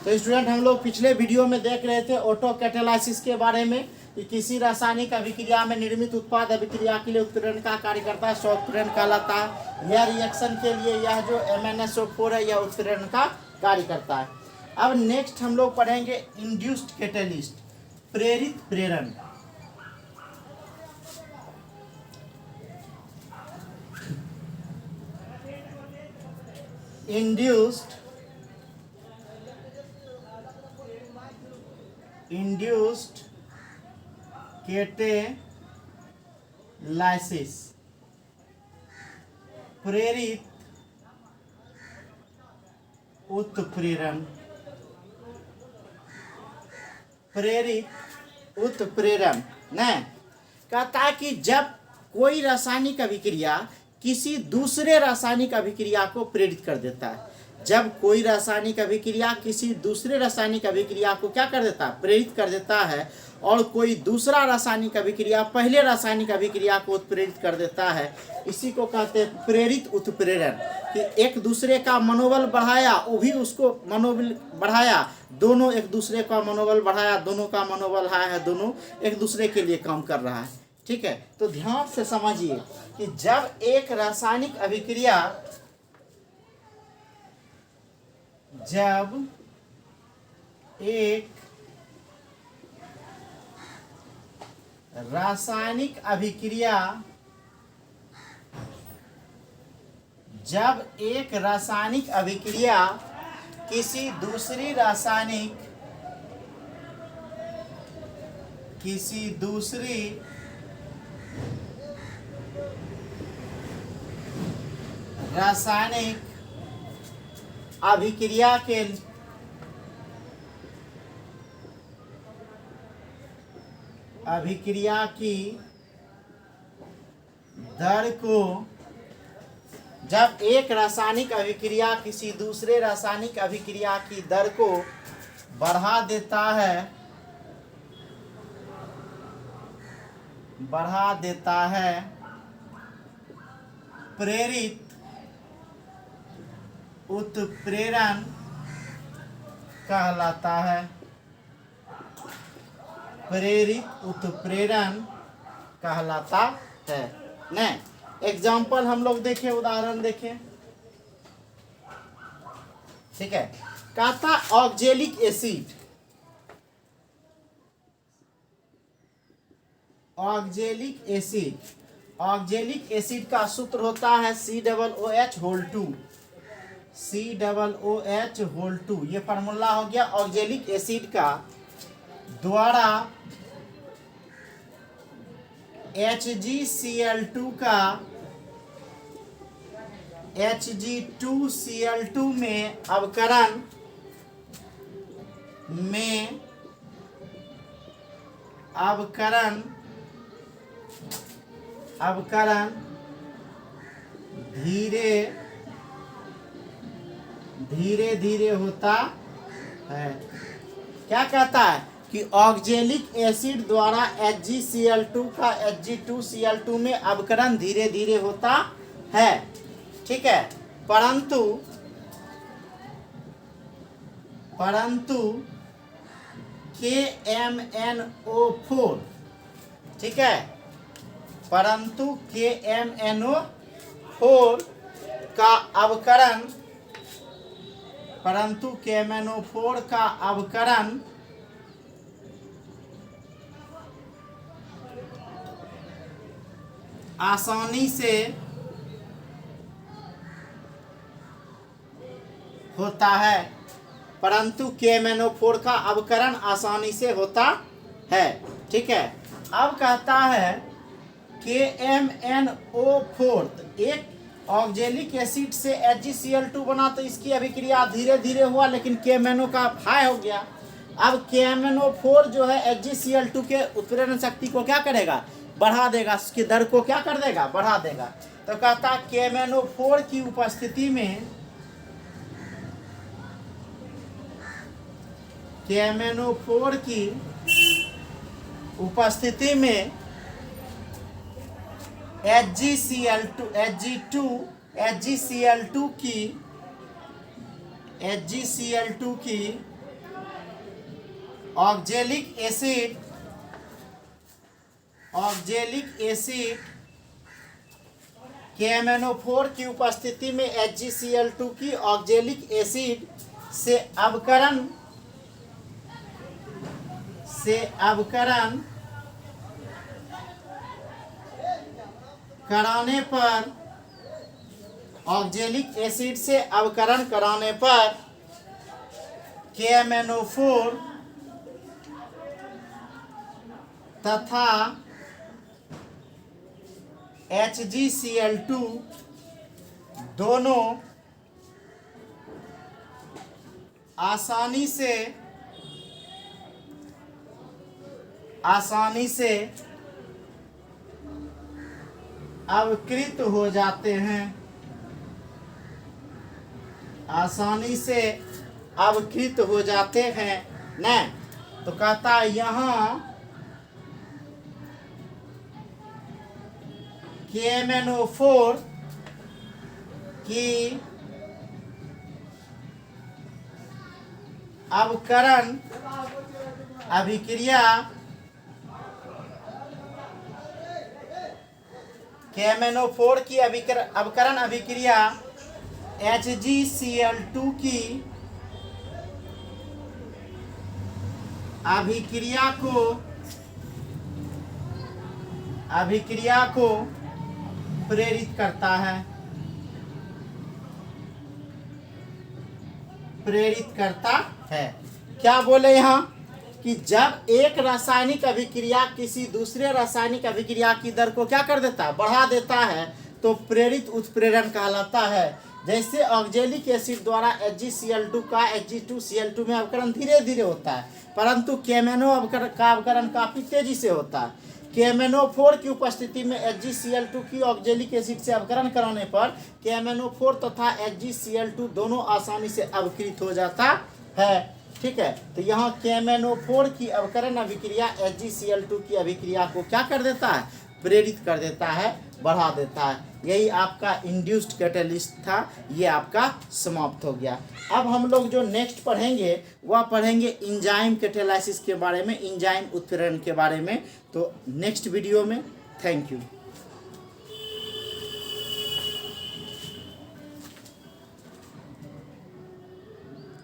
तो स्टूडेंट हम लोग पिछले वीडियो में देख रहे थे ऑटो कैटालाइसिस के बारे में कि किसी रासायनिक अभिक्रिया में निर्मित उत्पाद अभिक्रिया के लिए उत्प्रेरण का कार्य करता है, सो उत्प्रेरण कहलाता है। यह रिएक्शन के लिए यह जो MnSO4 है यह उत्प्रेरण का कार्य करता है। अब नेक्स्ट हम लोग पढ़ेंगे इंड्यूस्ड कैटेलिस्ट, प्रेरित प्रेरण। इंड्यूस्ड कैटेलाइसिस, प्रेरित उत्प्रेरण। प्रेरित उत्प्रेरण न कहता है कि जब कोई रासायनिक अभिक्रिया किसी दूसरे रासायनिक अभिक्रिया को प्रेरित कर देता है, जब कोई रासायनिक अभिक्रिया किसी दूसरे रासायनिक अभिक्रिया को क्या कर देता है, प्रेरित कर देता है, और कोई दूसरा रासायनिक अभिक्रिया पहले रासायनिक अभिक्रिया को उत्प्रेरित कर देता है, इसी को कहते हैं प्रेरित उत्प्रेरण। कि एक दूसरे का मनोबल बढ़ाया, वो भी उसको मनोबल बढ़ाया, दोनों एक दूसरे का मनोबल बढ़ाया, दोनों का मनोबल हाई है, दोनों एक दूसरे के लिए काम कर रहा है। ठीक है, तो ध्यान से समझिए कि जब एक रासायनिक अभिक्रिया जब एक रासायनिक अभिक्रिया किसी दूसरी रासायनिक अभिक्रिया की दर को, जब एक रासायनिक अभिक्रिया किसी दूसरे रासायनिक अभिक्रिया की दर को बढ़ा देता है, प्रेरित उत्प्रेरण कहलाता है। प्रेरित उत्प्रेरण कहलाता है न। एग्जाम्पल हम लोग देखें, उदाहरण देखें। ठीक है, कहता ऑक्जेलिक एसिड, ऑक्जेलिक एसिड का सूत्र होता है COOH2। COOH2 ये फार्मूला हो गया ऑक्जेलिक एसिड का, द्वारा Hg2Cl2 में अवकरण धीरे होता है। क्या कहता है कि ऑक्जेलिक एसिड द्वारा HgCl2 का Hg2Cl2 में अवकरण धीरे होता है। ठीक है, परंतु KMNO4, ठीक है, परंतु KMNO4 का अवकरण आसानी से होता है, परंतु KMNO4 का अवकरण आसानी से होता है। ठीक है, अब कहता है KMNO4 एक ऑक्जेलिक एसिड से HgCl2 बना, तो इसकी अभिक्रिया धीरे हुआ, लेकिन KMNO का हाई हो गया। अब KMNO4 जो है HgCl2 के उत्प्रेरण शक्ति को क्या करेगा, बढ़ा देगा, उसकी दर को क्या कर देगा, बढ़ा देगा। तो कहता KMNO4 की उपस्थिति में KMNO4 की उपस्थिति में HgCl2 की ऑक्जेलिक एसिड KMnO4 की उपस्थिति में HgCl2 की ऑक्जेलिक एसिड से अवकरण कराने पर, ऑक्जेलिक एसिड से अवकरण कराने पर KMnO4 तथा HgCl2 दोनों आसानी से अवकृत हो जाते हैं, न। तो कहता है यहाँ KMnO4 की अवकरण अभिक्रिया KMnO4 की अवकरण अभिक्रिया HgCl2 की अभिक्रिया को प्रेरित करता है। क्या बोले यहाँ कि जब एक रासायनिक अभिक्रिया किसी दूसरे रासायनिक अभिक्रिया की दर को क्या कर देता है, बढ़ा देता है, तो प्रेरित उत्प्रेरण कहलाता है। जैसे ऑक्जेलिक एसिड द्वारा HgCl2 का Hg2Cl2 में अवकरण धीरे धीरे होता है, परंतु KMnO का अवकरण काफी तेजी से होता है। KMnO4 की उपस्थिति में HgCl2 की ऑक्जेलिक एसिड से अवकरण कराने पर KMnO4 तथा HgCl2 दोनों आसानी से अवकृत हो जाता है। ठीक है, तो यहाँ KMnO4 की अवकरण अभिक्रिया HgCl2 की अभिक्रिया को क्या कर देता है, प्रेरित कर देता है, बढ़ा देता है। यही आपका इंड्यूस्ड कैटलिस्ट था, ये आपका समाप्त हो गया। अब हम लोग जो नेक्स्ट पढ़ेंगे वह पढ़ेंगे इंजाइम कैटालाइसिस के बारे में, इंजाइम उत्प्रेरण के बारे में। तो नेक्स्ट वीडियो में, थैंक यू।